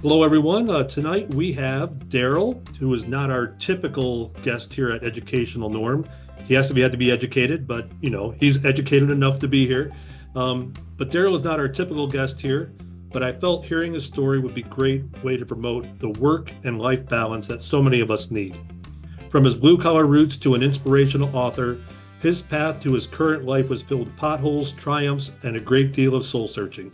Hello, everyone. Tonight we have Daryl, who is not our typical guest here at Educational Norm. Had to be educated, but he's educated enough to be here. But Daryl is not our typical guest here. But I felt hearing his story would be a great way to promote the work and life balance that so many of us need. From his blue collar roots to an inspirational author, his path to his current life was filled with potholes, triumphs, and a great deal of soul searching.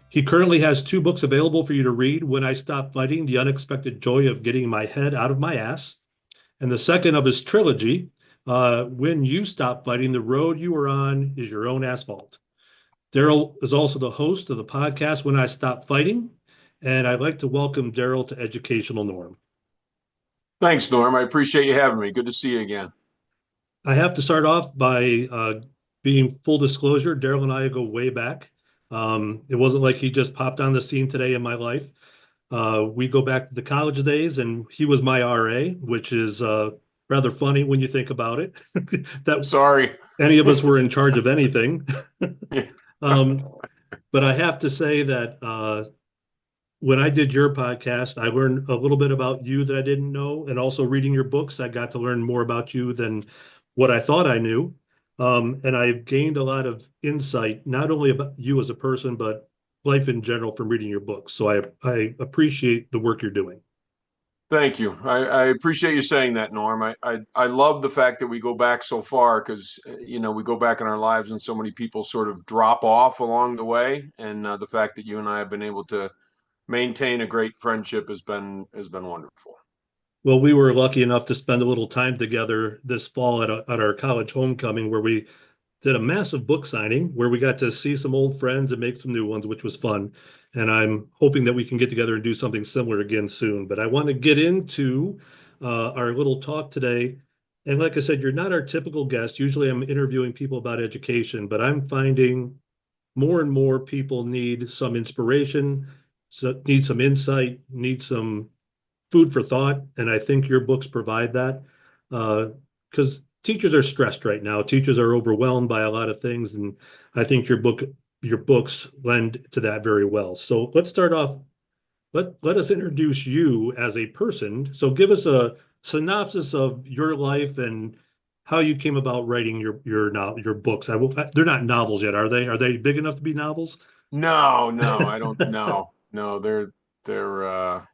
He currently has two books available for you to read: When I Stopped Fighting, The Unexpected Joy of Getting My Head Out of My Ass, and the second of his trilogy, When You Stop Fighting, The Road You Are On Is Your Own Asphalt. Daryl is also the host of the podcast When I Stopped Fighting, and I'd like to welcome Daryl to Educational Norm. Thanks, Norm. I appreciate you having me. Good to see you again. I have to start off by being full disclosure. Daryl and I go way back. It wasn't like he just popped on the scene today in my life. We go back to the college days, and he was my RA, which is rather funny when you think about it. That Sorry. any of us were in charge of anything. Yeah. um, but I have to say that when I did your podcast, I learned a little bit about you that I didn't know, and also reading your books, I got to learn more about you than what I thought I knew. And I've gained a lot of insight, not only about you as a person, but life in general from reading your books. So I appreciate the work you're doing. Thank you. I appreciate you saying that, Norm. I love the fact that we go back so far because, we go back in our lives and so many people sort of drop off along the way. And the fact that you and I have been able to maintain a great friendship has been wonderful. Well, we were lucky enough to spend a little time together this fall at our college homecoming, where we did a massive book signing where we got to see some old friends and make some new ones, which was fun. And I'm hoping that we can get together and do something similar again soon. But I want to get into our little talk today. And like I said, you're not our typical guest. Usually I'm interviewing people about education, but I'm finding more and more people need some inspiration, so need some insight, need some food for thought. And I think your books provide that because teachers are stressed right now. Teachers are overwhelmed by a lot of things. And I think your books lend to that very well. So let's start off. Let us introduce you as a person. So give us a synopsis of your life and how you came about writing your books. They're not novels yet, are they? Are they big enough to be novels? No, no, I don't know. No, they're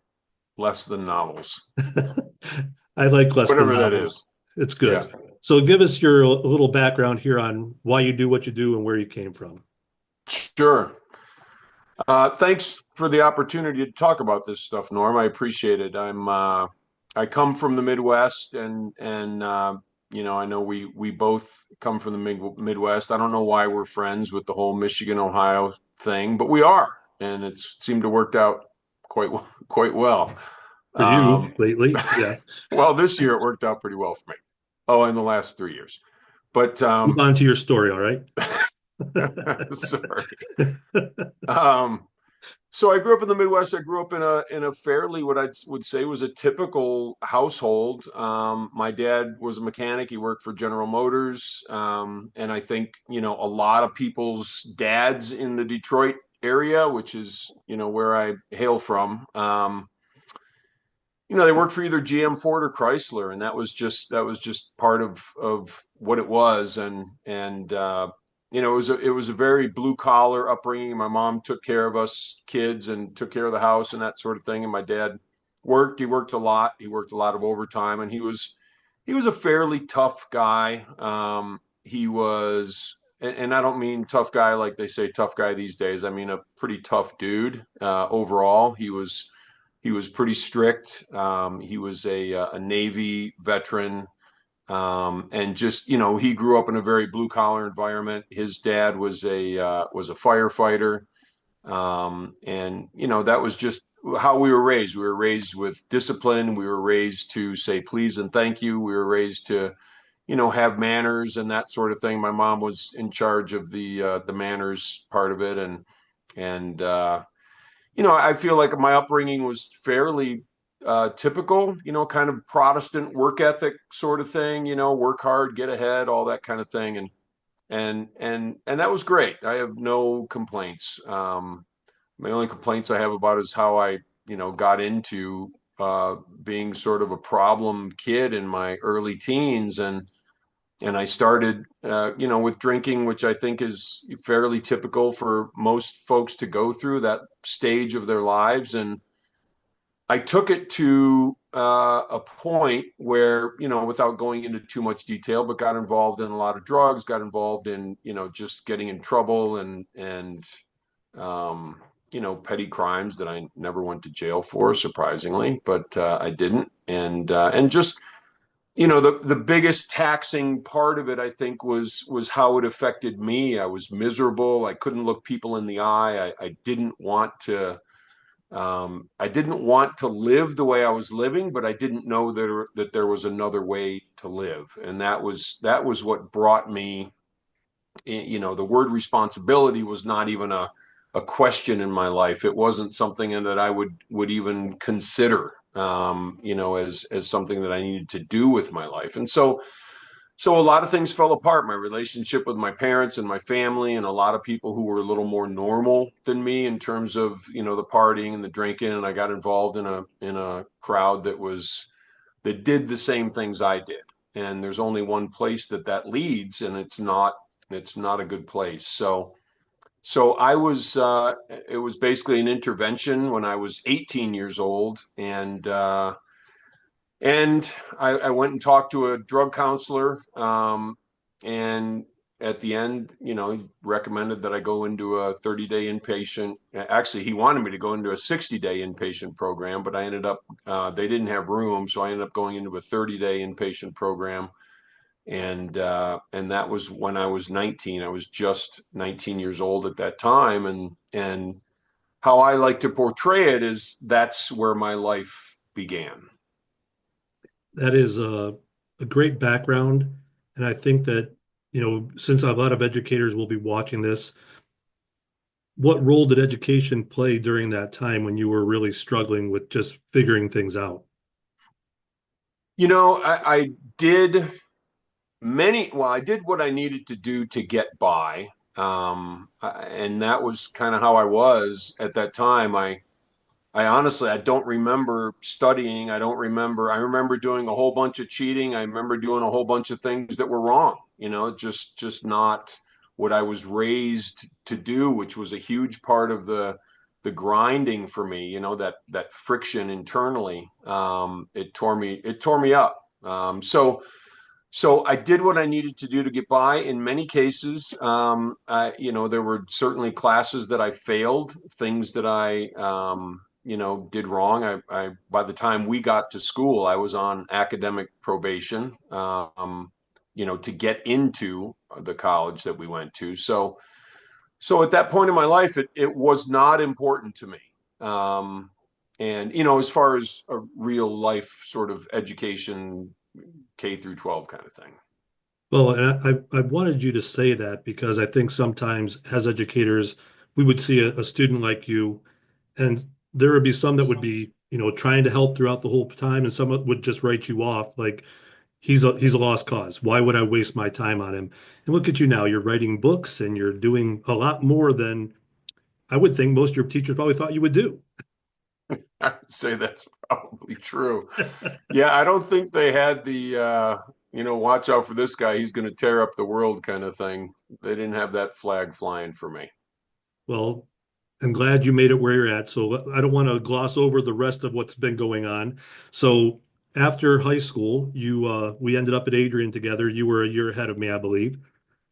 less than novels, I like less than whatever that novels. is. It's Yeah. good. So give us your little background here on why you do what you do and where you came from. Sure. Thanks for the opportunity to talk about this stuff, Norm. I appreciate it. I come from the Midwest, and I know we both come from the Midwest. I don't know why we're friends with the whole Michigan Ohio thing, but we are, and it seemed to worked out quite well. For you Um, lately, yeah. well, this year it worked out pretty well for me. Oh, in the last 3 years, but Move on to your story, all right? sorry. Um, So I grew up in the Midwest. I grew up in a fairly what I would say was a typical household. My dad was a mechanic. He worked for General Motors, and I think a lot of people's dads in the Detroit area, which is where I hail from. They worked for either GM, Ford, or Chrysler, and that was just part of what it was. And it was a very blue collar upbringing. My mom took care of us kids and took care of the house and that sort of thing. And my dad worked. He worked a lot. He worked a lot of overtime, and he was a fairly tough guy. He was. And I don't mean tough guy like they say tough guy these days. I mean a pretty tough dude overall. He was pretty strict. He was a Navy veteran, and just he grew up in a very blue collar environment. His dad was a firefighter, and that was just how we were raised. We were raised with discipline. We were raised to say please and thank you. We were raised to have manners and that sort of thing. My mom was in charge of the manners part of it, and I feel like my upbringing was fairly typical, kind of Protestant work ethic sort of thing, work hard, get ahead, all that kind of thing. And that was great. I have no complaints. My only complaints I have about is how I got into being sort of a problem kid in my early teens, and I started, with drinking, which I think is fairly typical for most folks to go through that stage of their lives. And I took it to a point where, without going into too much detail, but got involved in a lot of drugs, got involved in, just getting in trouble and petty crimes that I never went to jail for, surprisingly, but I didn't. And just, the biggest taxing part of it, I think, was how it affected me. I was miserable. I couldn't look people in the eye. I didn't want to. I didn't want to live the way I was living, but I didn't know that there was another way to live, and that was what brought me. The word responsibility was not even a question in my life. It wasn't something that I would even consider, as something that I needed to do with my life. And so a lot of things fell apart. My relationship with my parents and my family, and a lot of people who were a little more normal than me in terms of, the partying and the drinking. And I got involved in a crowd that did the same things I did. And there's only one place that leads, and it's not a good place. So I was, it was basically an intervention when I was 18 years old, and I went and talked to a drug counselor, and at the end, he recommended that I go into a 30-day inpatient. Actually, he wanted me to go into a 60-day inpatient program, but I ended up, they didn't have room, so I ended up going into a 30-day inpatient program. And that was when I was 19. I was just 19 years old at that time, and how I like to portray it is that's where my life began. That is a great background. And I think that, since a lot of educators will be watching this, what role did education play during that time when you were really struggling with just figuring things out? I did I did what I needed to do to get by. And that was kind of how I was at that time. I honestly, I don't remember studying. I remember doing a whole bunch of cheating. I remember doing a whole bunch of things that were wrong, just not what I was raised to do, which was a huge part of the grinding for me, that friction internally. It tore me up. So I did what I needed to do to get by. In many cases, there were certainly classes that I failed, things that I, did wrong. By the time we got to school, I was on academic probation, to get into the college that we went to. So at that point in my life, it was not important to me. And, as far as a real life sort of education, K through 12 kind of thing. Well, and I wanted you to say that because I think sometimes as educators, we would see a student like you, and there would be some that would be, trying to help throughout the whole time, and some would just write you off like he's a lost cause. Why would I waste my time on him? And look at you now, you're writing books and you're doing a lot more than I would think most of your teachers probably thought you would do. I would say that's probably true. Yeah, I don't think they had the watch out for this guy, he's going to tear up the world kind of thing. They didn't have that flag flying for me. Well, I'm glad you made it where you're at. So I don't want to gloss over the rest of what's been going on. So after high school, we ended up at Adrian together. You were a year ahead of me, I believe,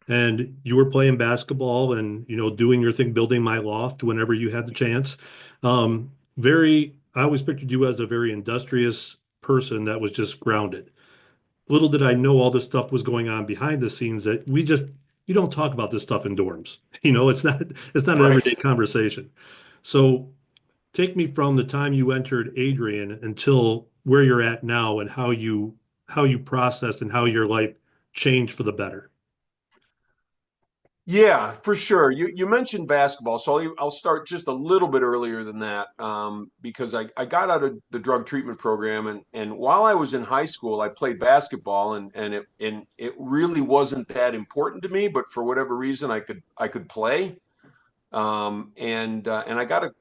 and you were playing basketball and doing your thing, building my loft whenever you had the chance. I always pictured you as a very industrious person that was just grounded. Little did I know all this stuff was going on behind the scenes that you don't talk about this stuff in dorms. It's not an Right. everyday conversation. So take me from the time you entered Adrian until where you're at now and how you processed and how your life changed for the better. Yeah, for sure. You mentioned basketball, so I'll start just a little bit earlier than that, because I got out of the drug treatment program, and while I was in high school, I played basketball, and it really wasn't that important to me, but for whatever reason, I could play. And I got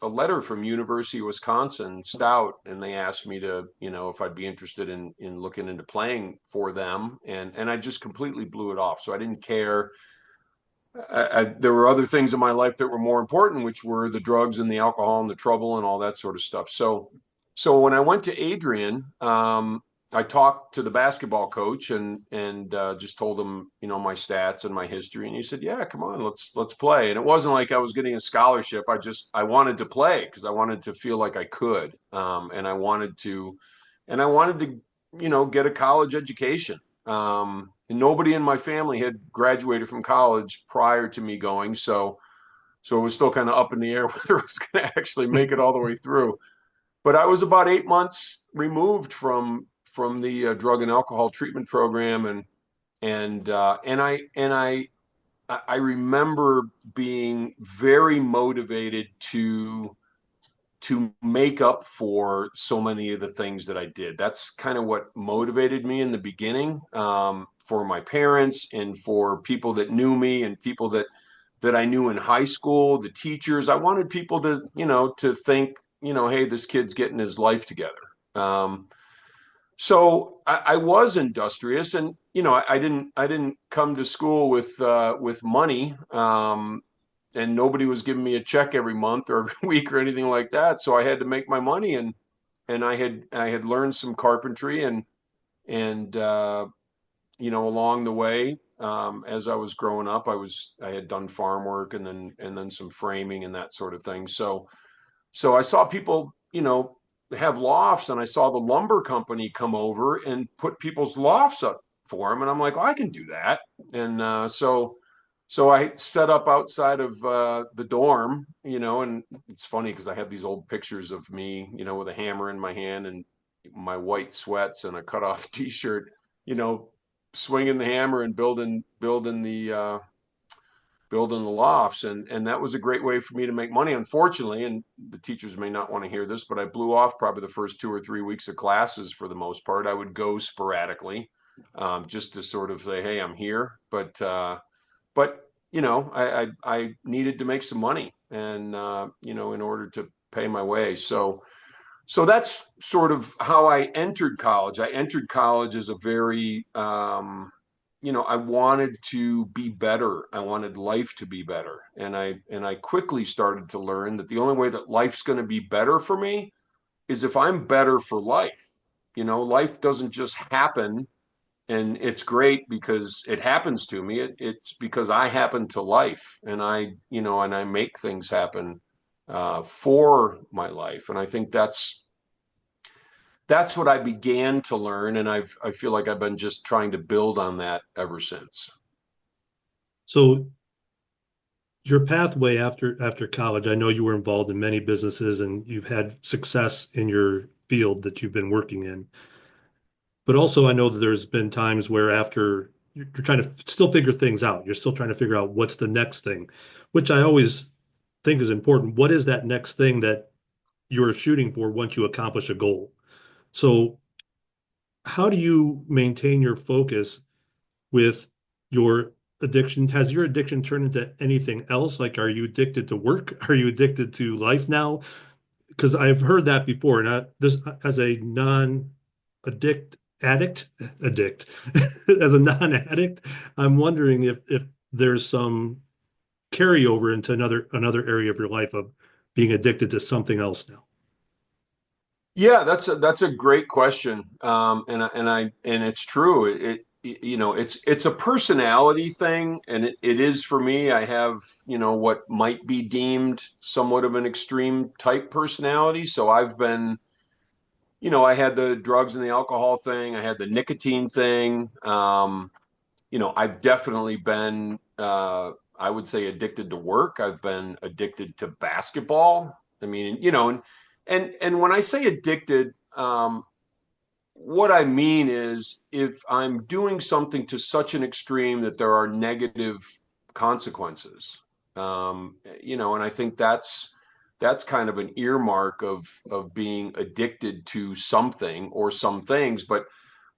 a letter from University of Wisconsin Stout, and they asked me to, if I'd be interested in looking into playing for them, and I just completely blew it off. So I didn't care. There were other things in my life that were more important, which were the drugs and the alcohol and the trouble and all that sort of stuff. So when I went to Adrian, I talked to the basketball coach and just told him, my stats and my history, and he said, "Yeah, come on, let's play." And it wasn't like I was getting a scholarship. I wanted to play because I wanted to feel like I could, and I wanted to, get a college education. And nobody in my family had graduated from college prior to me going, so it was still kind of up in the air whether I was going to actually make it all the way through. But I was about 8 months removed from the drug and alcohol treatment program, and I remember being very motivated to make up for so many of the things that I did. That's kind of what motivated me in the beginning, for my parents and for people that knew me and people that I knew in high school, the teachers. I wanted people to, to think, hey, this kid's getting his life together. So I was industrious, and I didn't come to school with money, and nobody was giving me a check every month or every week or anything like that. So I had to make my money, and I had learned some carpentry, and along the way, as I was growing up, I had done farm work and then some framing and that sort of thing. So I saw people, have lofts, and I saw the lumber company come over and put people's lofts up for them, and I'm like, oh, I can do that. And so I set up outside of the dorm, and it's funny because I have these old pictures of me, with a hammer in my hand and my white sweats and a cutoff T-shirt, you know, swinging the hammer and building the lofts, and that was a great way for me to make money. Unfortunately, and the teachers may not want to hear this, but I blew off probably the first 2 or 3 weeks of classes. For the most part, I would go sporadically, just to sort of say, hey, I'm here. But I needed to make some money, and in order to pay my way. So that's sort of how I entered college. I entered college as a very, I wanted to be better. I wanted life to be better. And I quickly started to learn that the only way that life's going to be better for me is if I'm better for life. Life doesn't just happen and it's great because it happens to me. It's because I happen to life, and I make things happen for my life. And I think that's what I began to learn, and I feel like I've been just trying to build on that ever since. So your pathway after college, I know you were involved in many businesses and you've had success in your field that you've been working in. But also, I know that there's been times where after you're trying to still figure things out, you're still trying to figure out what's the next thing, which I always think is important. What is that next thing that you're shooting for once you accomplish a goal? So, how do you maintain your focus with your addiction? Has your addiction turned into anything else? Like, are you addicted to work? Are you addicted to life now? Because I've heard that before, and this as a non-addict, as a non-addict, I'm wondering if there's some carryover into another area of your life of being addicted to something else now. Yeah, that's a great question, and it's true. It's a personality thing, and it is for me. I have what might be deemed somewhat of an extreme type personality. So I've been, I had the drugs and the alcohol thing. I had the nicotine thing. I've definitely been, I would say, addicted to work. I've been addicted to basketball. I mean, and when I say addicted, what I mean is if I'm doing something to such an extreme that there are negative consequences, and I think that's kind of an earmark of being addicted to something or some things.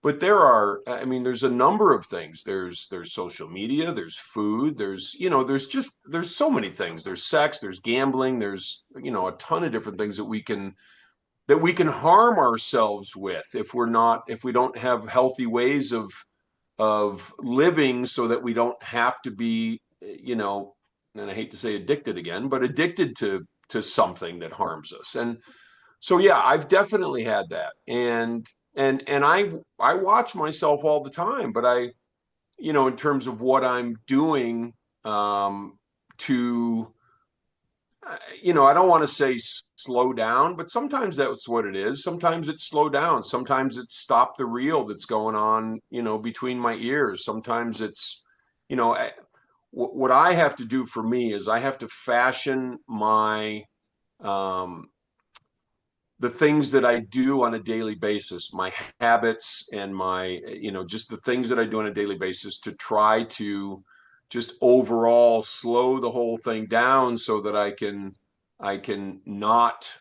but there are, I mean, there's a number of things. There's social media, there's food, there's so many things. There's sex, there's gambling, there's, a ton of different things that we can harm ourselves with if we don't have healthy ways of living, so that we don't have to be, and I hate to say addicted again, but addicted to something that harms us. And so yeah, I've definitely had that. And I watch myself all the time, but in terms of what I'm doing, to I don't want to say slow down, but sometimes that's what it is. Sometimes it's slow down. Sometimes it's stop the reel that's going on, between my ears. Sometimes it's, you know, what I have to do for me is I have to fashion um, the things that I do on a daily basis, my habits and just the things that I do on a daily basis, to try to just overall slow the whole thing down, so that I can not,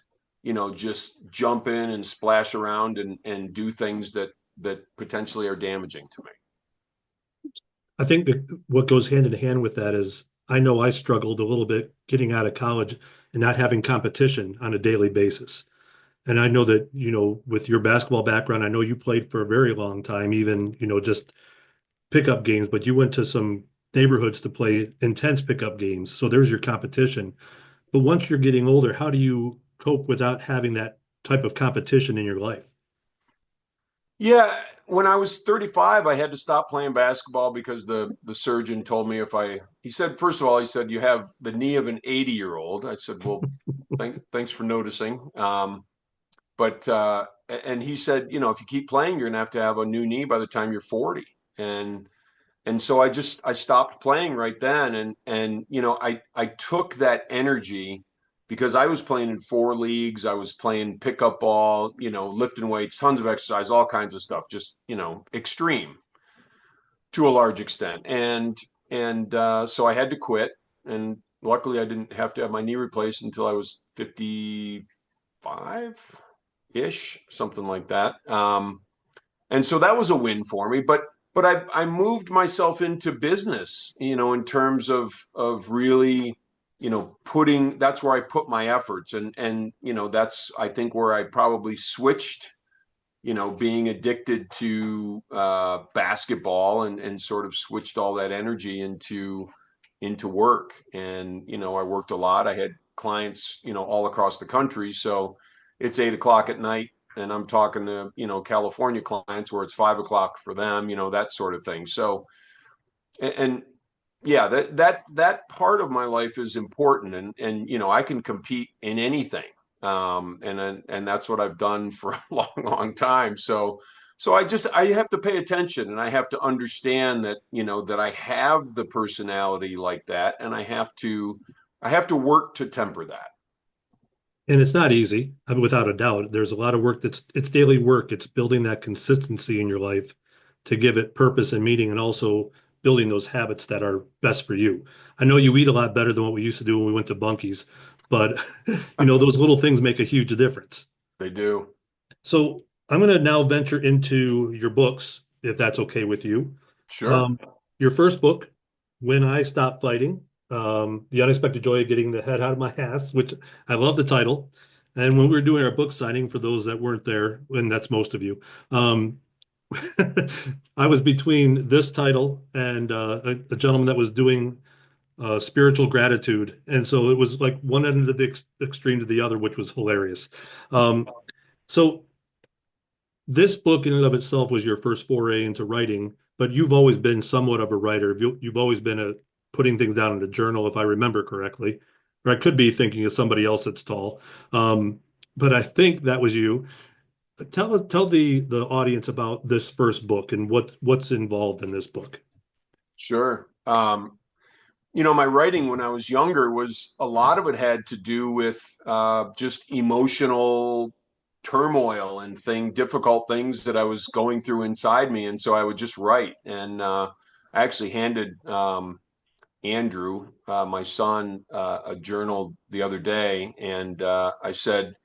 just jump in and splash around and do things that potentially are damaging to me. I think that what goes hand in hand with that is I know I struggled a little bit getting out of college and not having competition on a daily basis. And I know that, with your basketball background, I know you played for a very long time, even, just pickup games, but you went to some neighborhoods to play intense pickup games. So there's your competition. But once you're getting older, how do you cope without having that type of competition in your life? Yeah, when I was 35, I had to stop playing basketball because the surgeon told me, he said, first of all, he said, you have the knee of an 80-year-old. I said, well, thanks for noticing. But and he said, if you keep playing, you're gonna have a new knee by the time you're 40. And so I stopped playing right then. And I took that energy, because I was playing in 4 leagues. I was playing pickup ball, lifting weights, tons of exercise, all kinds of stuff, just extreme to a large extent. And so I had to quit. And luckily I didn't have to have my knee replaced until I was 55 ish, something like that. And so that was a win for me. But I moved myself into business, in terms of really, putting, that's where I put my efforts. And that's, I think, where I probably switched, being addicted to basketball, and sort of switched all that energy into work. And I worked a lot. I had clients, all across the country. So it's 8 o'clock at night, and I'm talking to, California clients where it's 5 o'clock for them, that sort of thing. So, and yeah, that part of my life is important. And I can compete in anything. And that's what I've done for a long, long time. So I have to pay attention, and I have to understand that, that I have the personality like that, and I have to work to temper that. And it's not easy, I mean, without a doubt. There's a lot of work it's daily work. It's building that consistency in your life to give it purpose and meaning, and also building those habits that are best for you. I know you eat a lot better than what we used to do when we went to Bunkies, but those little things make a huge difference. They do. So I'm going to now venture into your books, if that's okay with you. Sure. Um, your first book, When I Stopped Fighting, The Unexpected Joy of Getting the Head Out of My Ass, which I love the title. And when we were doing our book signing, for those that weren't there, and that's most of you, I was between this title and a gentleman that was doing spiritual gratitude. And so it was like one end of the extreme to the other, which was hilarious. So this book in and of itself was your first foray into writing, but you've always been somewhat of a writer. You've always been putting things down in a journal, if I remember correctly. Or I could be thinking of somebody else that's tall. Um, but I think that was you. Tell the audience about this first book and what's involved in this book. Sure. My writing when I was younger, was a lot of it had to do with just emotional turmoil and difficult things that I was going through inside me. And so I would just write. And I actually handed Andrew, my son, a journal the other day. And I said,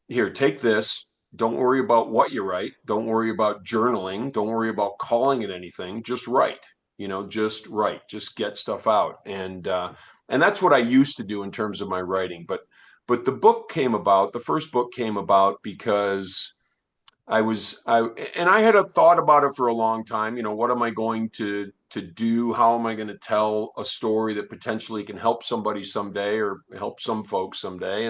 here, take this. don't worry about what you write. Don't worry about journaling. Don't worry about calling it anything. Just write. Just write. Just get stuff out. And that's what I used to do in terms of my writing. But the book came about. The first book came about because I had a thought about it for a long time. What am I going to do? How am I going to tell a story that potentially can help somebody someday or help some folks someday?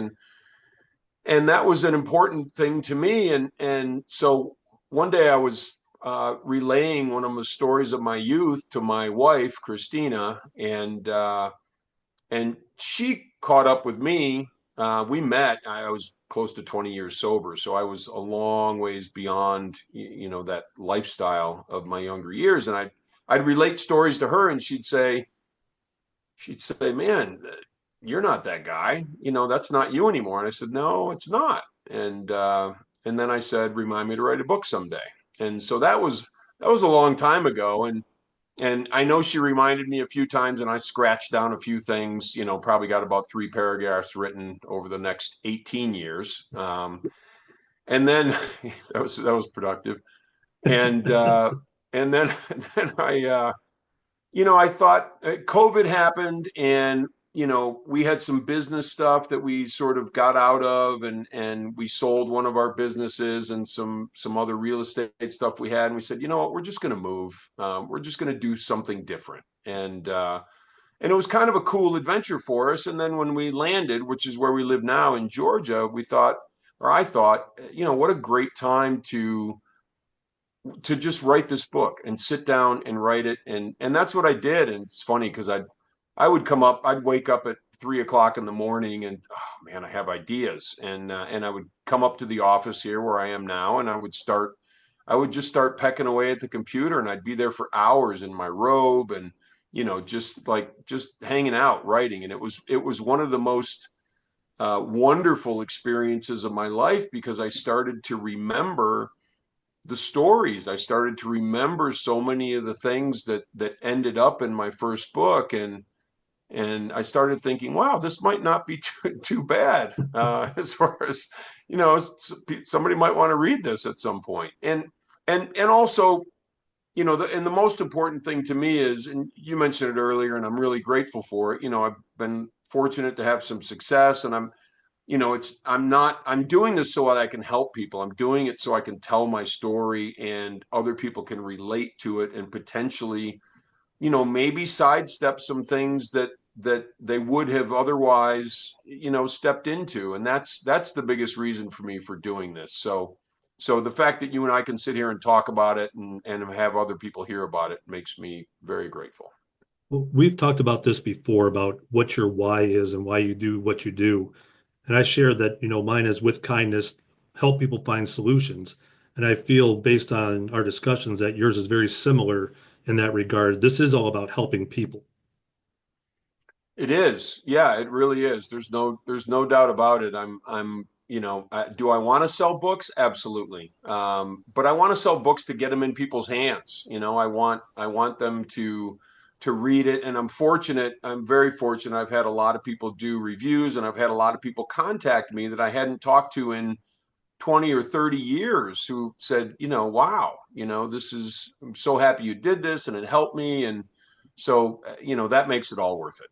And that was an important thing to me. And so one day I was relaying one of the stories of my youth to my wife, Christina, and she caught up with me. We met. I was close to 20 years sober, so I was a long ways beyond that lifestyle of my younger years. And I'd relate stories to her, and she'd say, "Man, you're not that guy. That's not you anymore." And I said, "No, it's not." And then I said, "Remind me to write a book someday." And so that was a long time ago, and I know she reminded me a few times, and I scratched down a few things. Probably got about 3 paragraphs written over the next 18 years, and then that was productive. And then then I thought COVID happened, and we had some business stuff that we sort of got out of, and we sold one of our businesses and some other real estate stuff we had, and we said, you know what, we're just going to move. We're just going to do something different, and it was kind of a cool adventure for us. And then when we landed, which is where we live now in Georgia, I thought, what a great time to just write this book and sit down and write it. And that's what I did. And it's funny because I'd wake up at 3 o'clock in the morning, and oh man, I have ideas. And I would come up to the office here where I am now, and I would just start pecking away at the computer, and I'd be there for hours in my robe, and just hanging out writing. And it was one of the most wonderful experiences of my life, because I started to remember the stories. I started to remember so many of the things that ended up in my first book, and I started thinking, wow, this might not be too bad, as far as somebody might want to read this at some point. And also, the most important thing to me is, and you mentioned it earlier, and I'm really grateful for it. I've been fortunate to have some success, and I'm doing this so that I can help people. I'm doing it so I can tell my story and other people can relate to it, and potentially, maybe sidestep some things that they would have otherwise, stepped into. And that's the biggest reason for me for doing this. So the fact that you and I can sit here and talk about it, and have other people hear about it, makes me very grateful. Well, we've talked about this before about what your why is and why you do what you do. And I share that, mine is with kindness, help people find solutions. And I feel based on our discussions that yours is very similar in that regard. This is all about helping people. It is. Yeah, it really is. There's no doubt about it. Do I want to sell books? Absolutely. But I want to sell books to get them in people's hands. I want them to read it. And I'm very fortunate. I've had a lot of people do reviews, and I've had a lot of people contact me that I hadn't talked to in 20 or 30 years, who said, wow, I'm so happy you did this, and it helped me. And so, that makes it all worth it.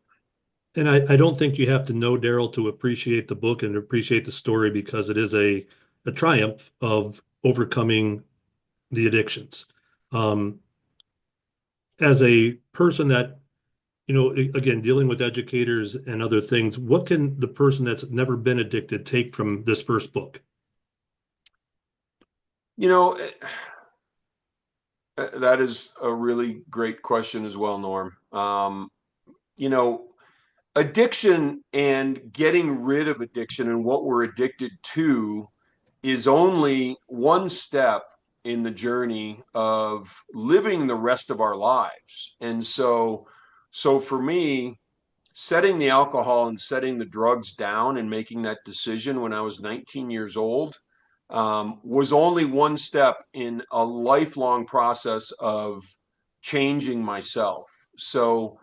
And I don't think you have to know Daryl to appreciate the book and appreciate the story, because it is a triumph of overcoming the addictions. Um, as a person that, again, dealing with educators and other things, what can the person that's never been addicted take from this first book? You know, that is a really great question as well, Norm. You know, Addiction and getting rid of addiction and what we're addicted to is only one step in the journey of living the rest of our lives. And so for me, setting the alcohol and setting the drugs down and making that decision when I was 19 years old, was only one step in a lifelong process of changing myself. So,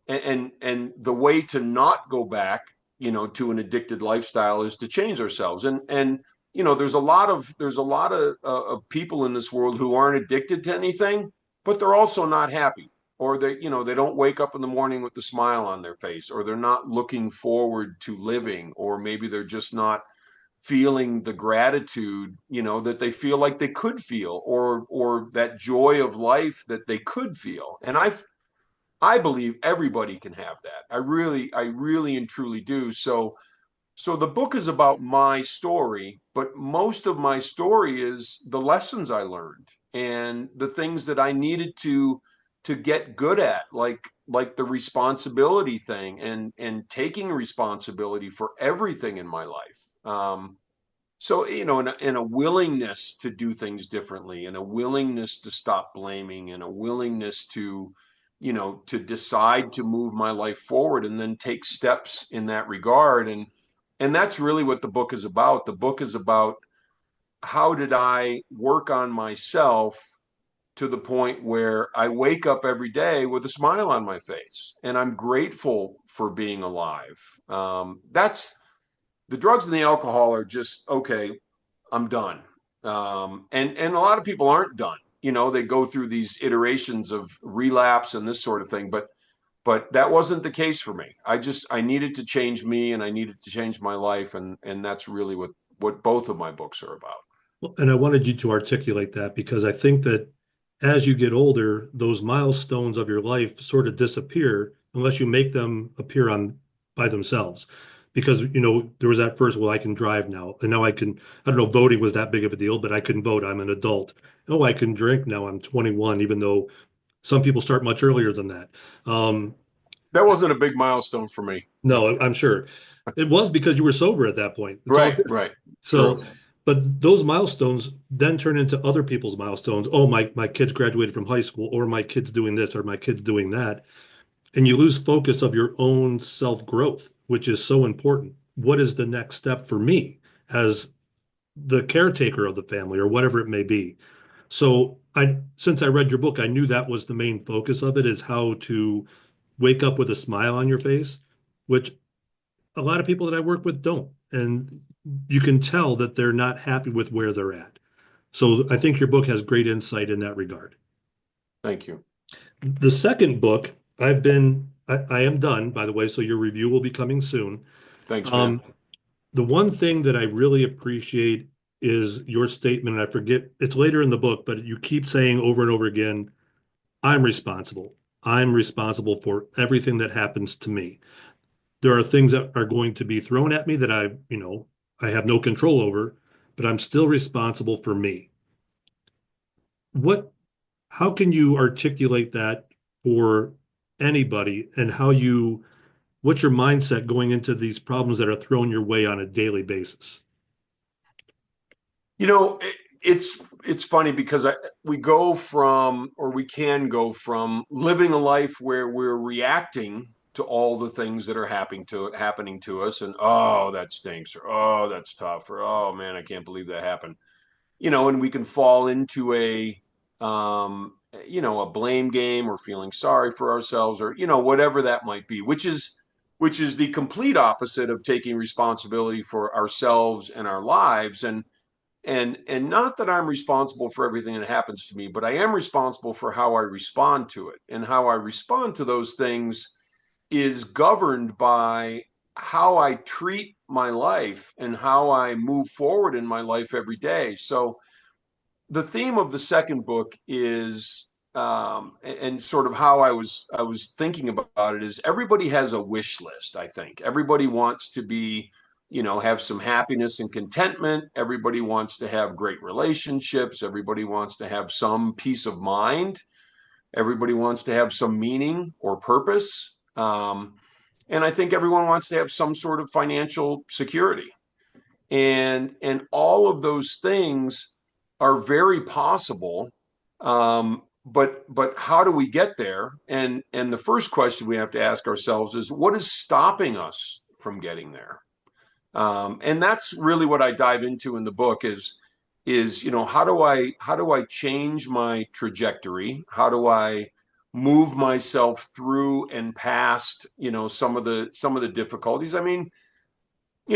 and the way to not go back, to an addicted lifestyle, is to change ourselves. And there's a lot of people in this world who aren't addicted to anything, but they're also not happy, or they don't wake up in the morning with a smile on their face, or they're not looking forward to living, or maybe they're just not feeling the gratitude, that they feel like they could feel, or that joy of life that they could feel. And I believe everybody can have that. I really and truly do. So the book is about my story, but most of my story is the lessons I learned and the things that I needed to get good at, like the responsibility thing, and taking responsibility for everything in my life. So, and a willingness to do things differently, and a willingness to stop blaming, and a willingness to decide to move my life forward and then take steps in that regard. And that's really what the book is about. The book is about how did I work on myself to the point where I wake up every day with a smile on my face and I'm grateful for being alive. That's the drugs and the alcohol are just, okay, I'm done. And a lot of people aren't done. They go through these iterations of relapse and this sort of thing, but that wasn't the case for me. I needed to change me, and I needed to change my life, and that's really what both of my books are about. Well, and I wanted you to articulate that because I think that as you get older, those milestones of your life sort of disappear unless you make them appear on by themselves. Because, there was that first, well, I can drive now. And now I don't know, voting was that big of a deal, but I can vote. I'm an adult. Oh, I can drink now. I'm 21, even though some people start much earlier than that. Um, That wasn't a big milestone for me. no, I'm sure it was because you were sober at that point. It's all Right, good. right. So, True. but those milestones then turn into other people's milestones. Oh, my kid's graduated from high school, or my kid's doing this, or my kid's doing that. And you lose focus of your own self growth, which is so important. What is the next step for me as the caretaker of the family or whatever it may be? So since I read your book, I knew that was the main focus of it, is how to wake up with a smile on your face, which a lot of people that I work with don't. And you can tell that they're not happy with where they're at. So I think your book has great insight in that regard. Thank you. The second book, I am done, by the way, so your review will be coming soon. Thanks, man. Um, the one thing that I really appreciate is your statement, and I forget, it's later in the book, but you keep saying over and over again, I'm responsible. I'm responsible for everything that happens to me. There are things that are going to be thrown at me that I have no control over, but I'm still responsible for me. What, how can you articulate that for anybody, and what's your mindset going into these problems that are thrown your way on a daily basis? You know, it's funny because we go from, or we can go from living a life where we're reacting to all the things that are happening to us, and oh, that stinks, or oh, that's tough, or oh man, I can't believe that happened. And we can fall into um, a blame game, or feeling sorry for ourselves, or whatever that might be, which is the complete opposite of taking responsibility for ourselves and our lives. And not that I'm responsible for everything that happens to me, but I am responsible for how I respond to it. And how I respond to those things is governed by how I treat my life and how I move forward in my life every day. So the theme of the second book is, and sort of how I was thinking about it, is everybody has a wish list. I think everybody wants to be, have some happiness and contentment. Everybody wants to have great relationships. Everybody wants to have some peace of mind. Everybody wants to have some meaning or purpose. And I think everyone wants to have some sort of financial security. And all of those things are very possible. But how do we get there? And the first question we have to ask ourselves is, what is stopping us from getting there? And that's really what I dive into in the book, is how do I change my trajectory? How do I move myself through and past some of the difficulties? I mean,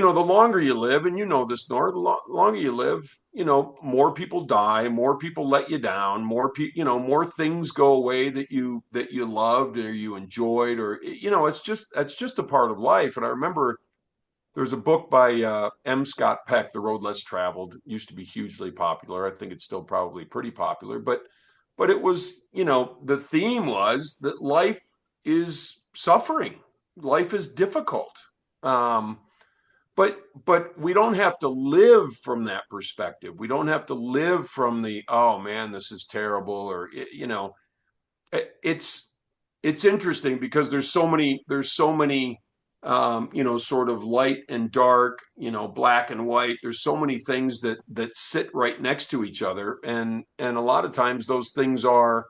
the longer you live, and this, Nor, the longer you live, more people die, more people let you down, more things go away that you loved or you enjoyed, or it's just that's just a part of life. And I remember there's a book by M. Scott Peck, The Road Less Traveled. It used to be hugely popular. I think it's still probably pretty popular, but it was, the theme was that life is suffering, life is difficult. Um, but we don't have to live from that perspective. We don't have to live from the, oh man, this is terrible, or it's interesting because there's so many sort of light and dark, black and white. There's so many things that sit right next to each other, and a lot of times those things are,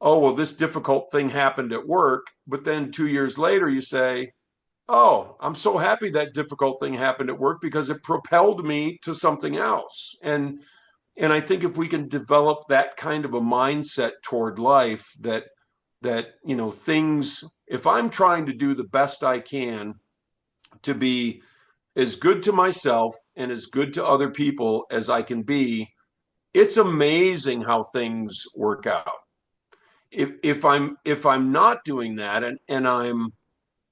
oh well, this difficult thing happened at work, but then 2 years later you say, oh, I'm so happy that difficult thing happened at work because it propelled me to something else. And I think if we can develop that kind of a mindset toward life, that things, if I'm trying to do the best I can to be as good to myself and as good to other people as I can be, it's amazing how things work out. If I'm not doing that, and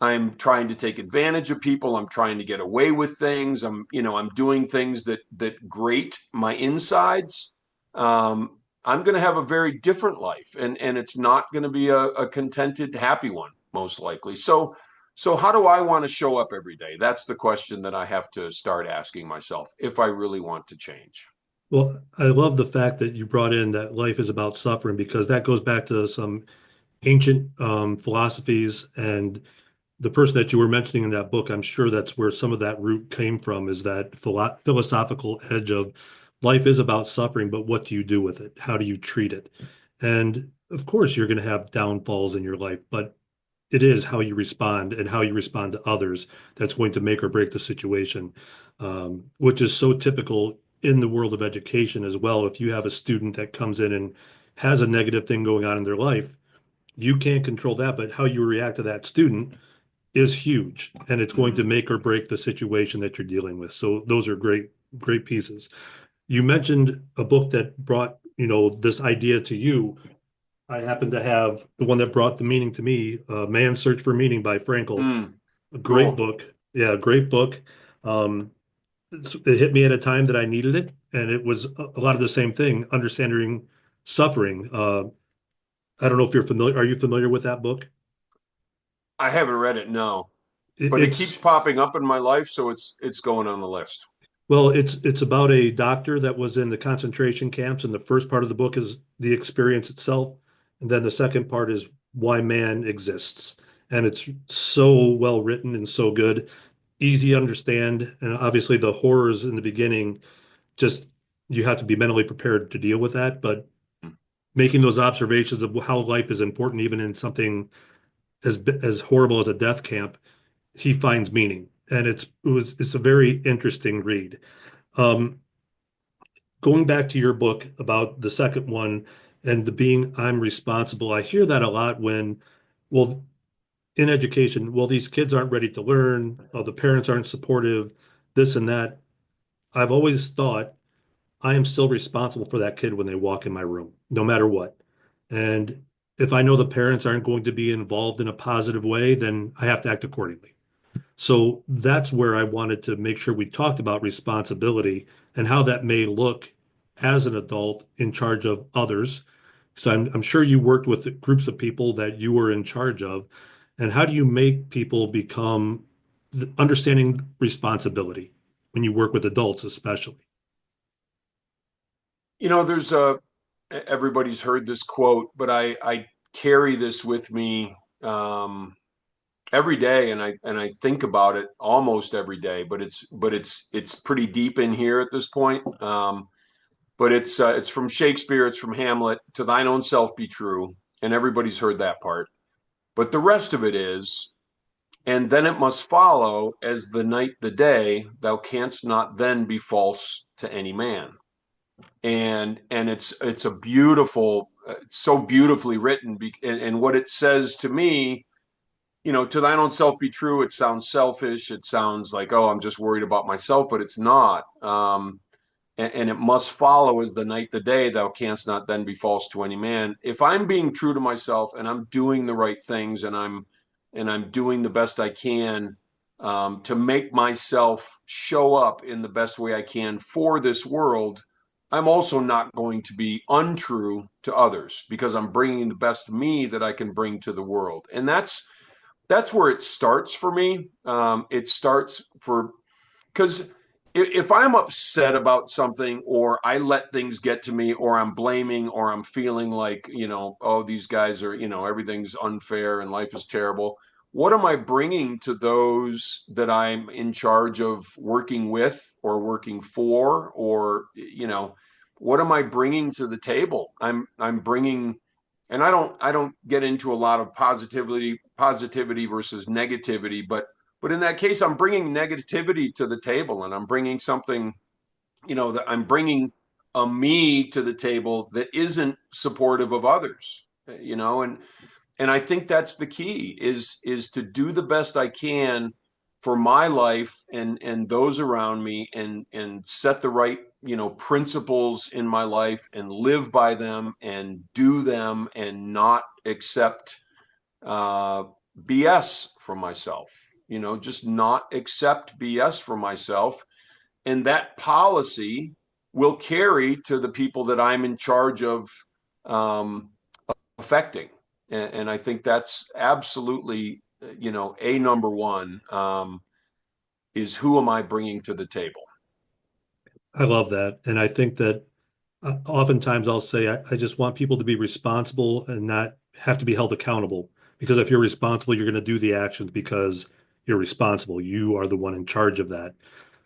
I'm trying to take advantage of people, I'm trying to get away with things, I'm doing things that grate my insides, I'm going to have a very different life, and it's not going to be a contented, happy one, most likely. So how do I want to show up every day? That's the question that I have to start asking myself if I really want to change. Well, I love the fact that you brought in that life is about suffering because that goes back to some ancient philosophies. And the person that you were mentioning in that book, I'm sure that's where some of that root came from, is that philosophical edge of life is about suffering, but what do you do with it? How do you treat it? And of course, you're going to have downfalls in your life, but it is how you respond and how you respond to others that's going to make or break the situation, which is so typical in the world of education as well. If you have a student that comes in and has a negative thing going on in their life, you can't control that, but how you react to that student is huge, and it's going to Mm-hmm. make or break the situation that you're dealing with. So those are great, great pieces. You mentioned a book that brought, this idea to you. I happen to have the one that brought the meaning to me, Man's Search for Meaning by Frankl. Mm, A great cool. book. Yeah, great book. Um, it hit me at a time that I needed it, and it was a lot of the same thing, understanding suffering. I don't know if you're familiar. Are you familiar with that book? I haven't read it, no, It, but it keeps it's popping up in my life, so it's going on the list. Well, it's about a doctor that was in the concentration camps, and the first part of the book is the experience itself, and then the second part is why man exists. And it's so well written and so good, easy to understand, and obviously the horrors in the beginning, just you have to be mentally prepared to deal with that, but making those observations of how life is important, even in something as horrible as a death camp, he finds meaning, and it's a very interesting read. Um, Going back to your book about the second one and the being I'm responsible, I hear that a lot when, well, in education, well, these kids aren't ready to learn, the parents aren't supportive, this and that. I've always thought I am still responsible for that kid when they walk in my room, no matter what. And if I know the parents aren't going to be involved in a positive way, then I have to act accordingly. So that's where I wanted to make sure we talked about responsibility and how that may look as an adult in charge of others. So I'm sure you worked with groups of people that you were in charge of. And how do you make people become understanding responsibility when you work with adults, especially? There's everybody's heard this quote, but I carry this with me every day, and I think about it almost every day. But it's pretty deep in here at this point. But it's from Shakespeare. It's from Hamlet. To thine own self be true, and everybody's heard that part. But the rest of it is, and then it must follow as the night the day. Thou canst not then be false to any man. And it's a beautiful, it's so beautifully written, and what it says to me to thine own self be true, it sounds selfish. It sounds like, oh, I'm just worried about myself, but it's not. And it must follow as the night the day, thou canst not then be false to any man. If I'm being true to myself and I'm doing the right things and I'm doing the best I can to make myself show up in the best way I can for this world, I'm also not going to be untrue to others because I'm bringing the best me that I can bring to the world. And that's where it starts for me. It starts for because if I'm upset about something or I let things get to me or I'm blaming or I'm feeling like, oh, these guys are, everything's unfair and life is terrible. What am I bringing to those that I'm in charge of working with or working for? Or, what am I bringing to the table? I'm bringing, and I don't get into a lot of positivity versus negativity, but in that case, I'm bringing negativity to the table, and I'm bringing something, that I'm bringing a me to the table that isn't supportive of others, and I think that's the key is to do the best I can for my life and those around me and set the right, principles in my life and live by them and do them and not accept uh, BS from myself. Just not accept BS from myself. And that policy will carry to the people that I'm in charge of um, affecting. And I think that's absolutely, a number one is who am I bringing to the table? I love that. And I think that oftentimes I'll say, I just want people to be responsible and not have to be held accountable. Because if you're responsible, you're going to do the actions because you're responsible. You are the one in charge of that.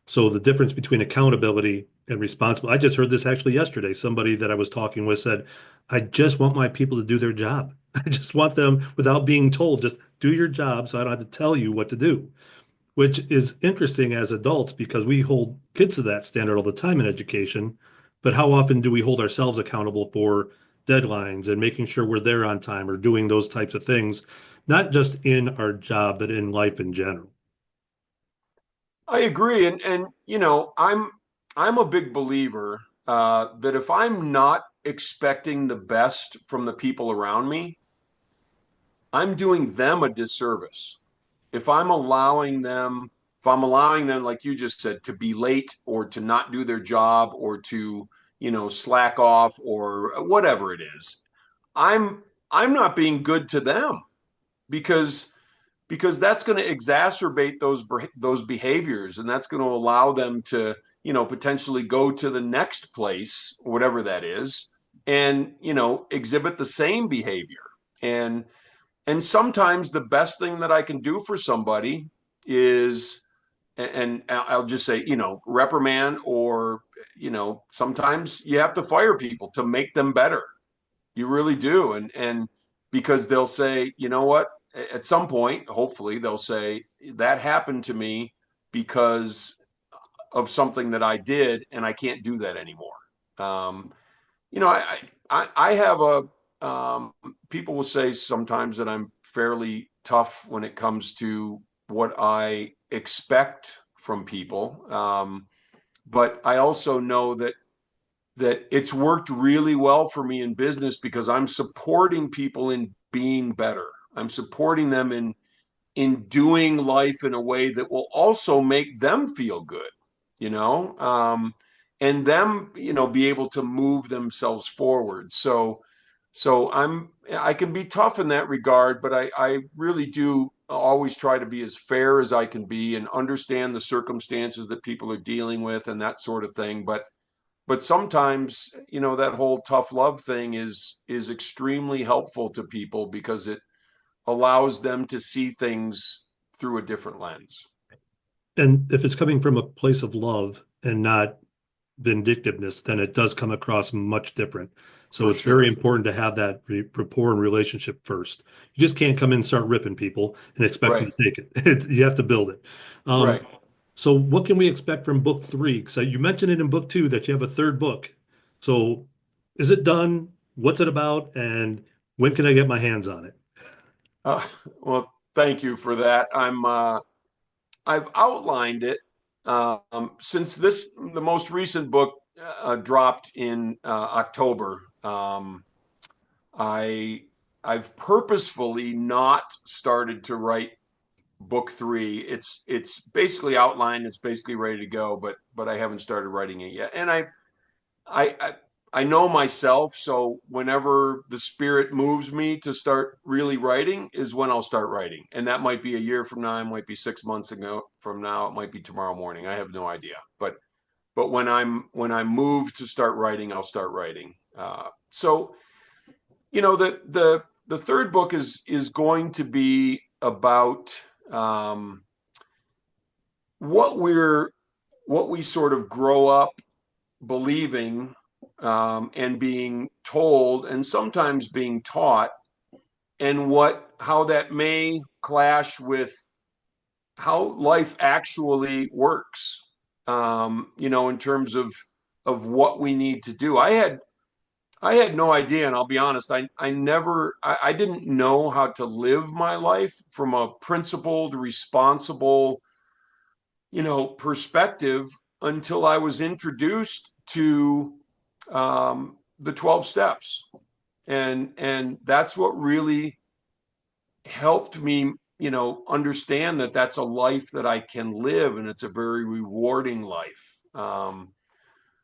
So the difference between accountability and responsible, I just heard this actually yesterday. Somebody that I was talking with said, I just want my people to do their job. I just want them without being told, just do your job so I don't have to tell you what to do, which is interesting as adults because we hold kids to that standard all the time in education. But how often do we hold ourselves accountable for deadlines and making sure we're there on time or doing those types of things, not just in our job, but in life in general? I agree, and I'm a big believer that if I'm not expecting the best from the people around me, I'm doing them a disservice. If I'm allowing them, if I'm allowing them, like you just said, to be late or to not do their job or to, slack off or whatever it is, I'm I'm not being good to them because that's going to exacerbate those behaviors and that's going to allow them to, potentially go to the next place, whatever that is, and, exhibit the same behavior. And and sometimes the best thing that I can do for somebody is, and I'll just say, reprimand, or, sometimes you have to fire people to make them better. You really do. And because they'll say, you know what, at some point, hopefully they'll say that happened to me because of something that I did, and I can't do that anymore. Um, I have people will say sometimes that I'm fairly tough when it comes to what I expect from people. But I also know that it's worked really well for me in business because I'm supporting people in being better. I'm supporting them in doing life in a way that will also make them feel good, you know, and them, be able to move themselves forward. So I can be tough in that regard, but I really do always try to be as fair as I can be and understand the circumstances that people are dealing with and that sort of thing. But sometimes, that whole tough love thing is extremely helpful to people because it allows them to see things through a different lens. And if it's coming from a place of love and not vindictiveness, then it does come across much different. So For it's very sure. important to have that rapport and relationship first. You just can't come in and start ripping people and expect them Right. to take it. You have to build it. Um, Right. so what can we expect from book three? Because you mentioned it in book two that you have a third book. So is it done? What's it about? And when can I get my hands on it? Uh, well, Thank you for that. I've outlined it since the most recent book dropped in October. I I've purposefully not started to write book three. It's basically outlined. It's basically ready to go, but I haven't started writing it yet. And I, I I know myself, so whenever the spirit moves me to start really writing is when I'll start writing. And that might be a year from now, it might be 6 months ago from now, it might be tomorrow morning. I have no idea. But when I'm moved to start writing, I'll start writing. So the third book is going to be about um, what we sort of grow up believing and being told and sometimes being taught, and how that may clash with how life actually works, in terms of what we need to do. I had no idea, and I'll be honest, I didn't know how to live my life from a principled, responsible, perspective until I was introduced to the 12 steps. And that's what really helped me, understand that that's a life that I can live, and it's a very rewarding life.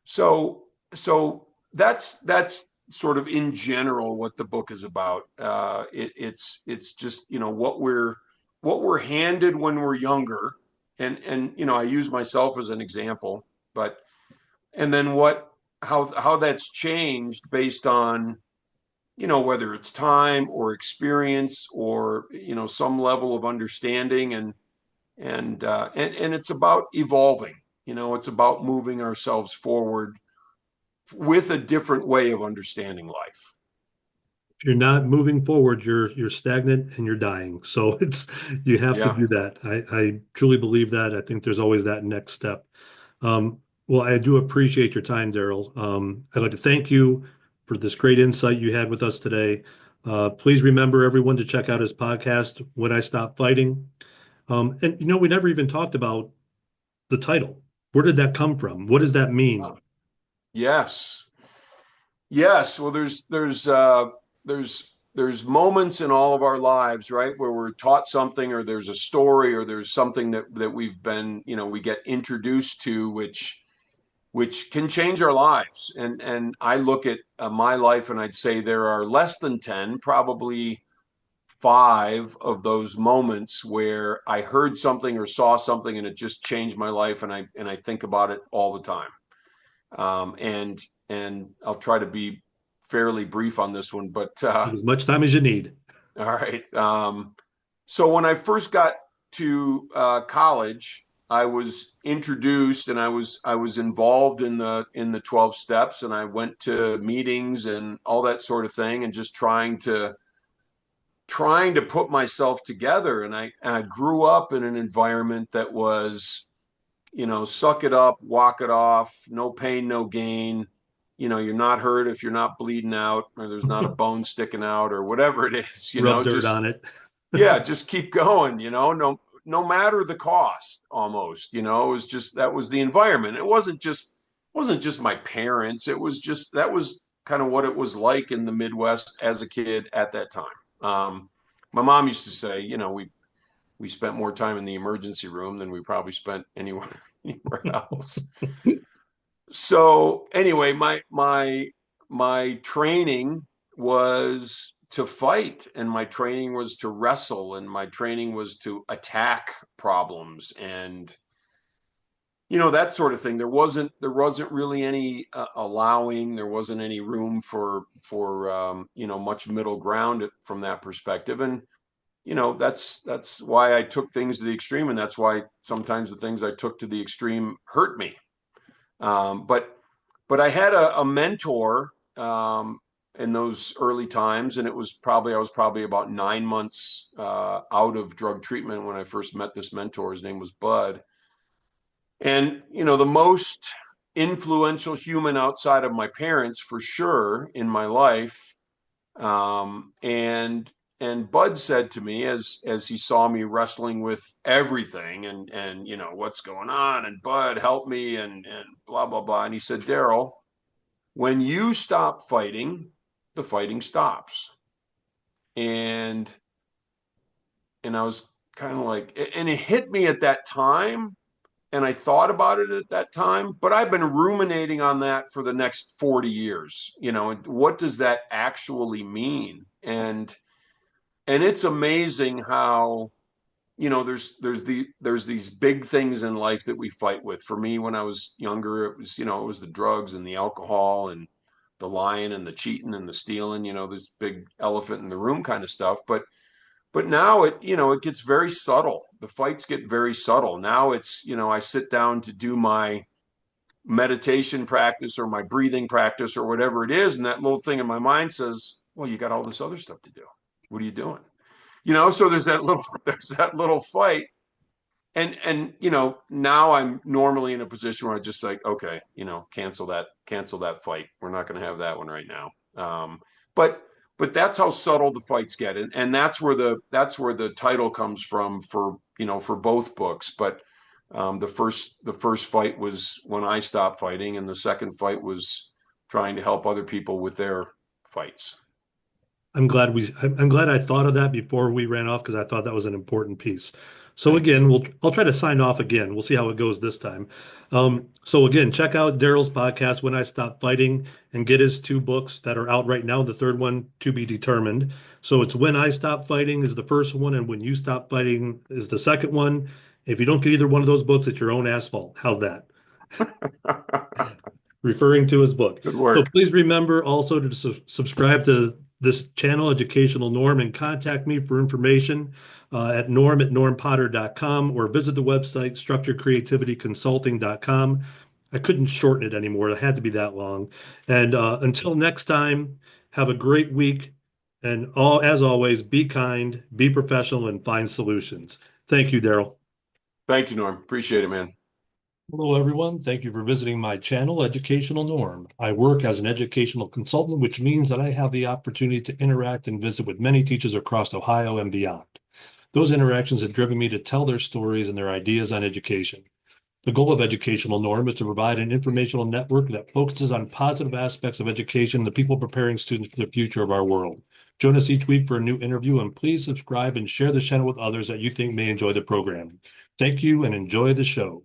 So that's sort of in general what the book is about. It's just what we're handed when we're younger, and I use myself as an example, but and then how that's changed based on whether it's time or experience or some level of understanding, and it's about evolving. It's about moving ourselves forward with a different way of understanding life. If you're not moving forward, you're stagnant and you're dying. So you have to Yeah. do that. I truly believe that. I think there's always that next step. Um, well, I do appreciate your time, Daryl. I'd like to thank you for this great insight you had with us today. Please remember everyone to check out his podcast, When I Stop Fighting. And we never even talked about the title. Where did that come from? What does that mean? Oh, yes. Yes. Well, there's moments in all of our lives, right, where we're taught something, or there's a story, or there's something that we've been, we get introduced to, which can change our lives. And I look at my life, and I'd say there are less than 10, probably five of those moments where I heard something or saw something, and it just changed my life, and I think about it all the time. And I'll try to be fairly brief on this one, but As much time as you need. all right. So when I first got to college, I was introduced, and I was involved in the 12 steps, and I went to meetings and all that sort of thing, and just trying to put myself together. And I grew up in an environment that was, suck it up, walk it off, no pain, no gain. You're not hurt if you're not bleeding out, or there's not a bone sticking out, or whatever it is, Rub dirt just, on it. yeah, just keep going, no matter the cost, almost. It was just, that was the environment. It wasn't just my parents. It was just, that was kind of what it was like in the Midwest as a kid at that time. My mom used to say, we spent more time in the emergency room than we probably spent anywhere else. So anyway, my training was to fight, and my training was to wrestle, and my training was to attack problems, and that sort of thing. There wasn't really any allowing. There wasn't any room for much middle ground from that perspective. And that's why I took things to the extreme, and that's why sometimes the things I took to the extreme hurt me. But I had a mentor in those early times, and I was probably about 9 months out of drug treatment when I first met this mentor. His name was Bud. And the most influential human outside of my parents, for sure, in my life. And Bud said to me, as he saw me wrestling with everything, and what's going on, and Bud, help me, and blah blah blah, and he said, Daryl, when you stop fighting, the fighting stops. And I was kind of like, and it hit me at that time, and I thought about it at that time, but I've been ruminating on that for the next 40 years. And what does that actually mean? And it's amazing how, there's these big things in life that we fight with. For me, when I was younger, it was the drugs and the alcohol and the lying and the cheating and the stealing, this big elephant in the room kind of stuff. But now it gets very subtle. The fights get very subtle. Now it's, I sit down to do my meditation practice or my breathing practice or whatever it is, and that little thing in my mind says, well, you got all this other stuff to do. What are you doing? So there's that little fight. And now I'm normally in a position where I just like, okay, cancel that fight. We're not going to have that one right now. But that's how subtle the fights get, and that's where the title comes from for both books. But the first fight was when I stopped fighting, and the second fight was trying to help other people with their fights. I'm glad I thought of that before we ran off because I thought that was an important piece. So Thank you. again, I'll try to sign off again. We'll see how it goes this time. So again, check out Daryl's podcast, When I Stopped Fighting, and get his two books that are out right now. The third one to be determined. So it's When I Stopped Fighting is the first one, and When You Stop Fighting is the second one. If you don't get either one of those books, it's your own asphalt. How's that? Referring to his book. Good So work. please remember also to subscribe to this channel, Educational Norm, and contact me for information at norm@normpotter.com or visit the website structuredcreativityconsulting.com. I couldn't shorten it anymore. It had to be that long. And until next time, have a great week. And as always, be kind, be professional, and find solutions. Thank you, Daryl. Thank you, Norm. Appreciate it, man. Hello, everyone. Thank you for visiting my channel, Educational Norm. I work as an educational consultant, which means that I have the opportunity to interact and visit with many teachers across Ohio and beyond. Those interactions have driven me to tell their stories and their ideas on education. The goal of Educational Norm is to provide an informational network that focuses on positive aspects of education, the people preparing students for the future of our world. Join us each week for a new interview, and please subscribe and share the channel with others that you think may enjoy the program. Thank you and enjoy the show.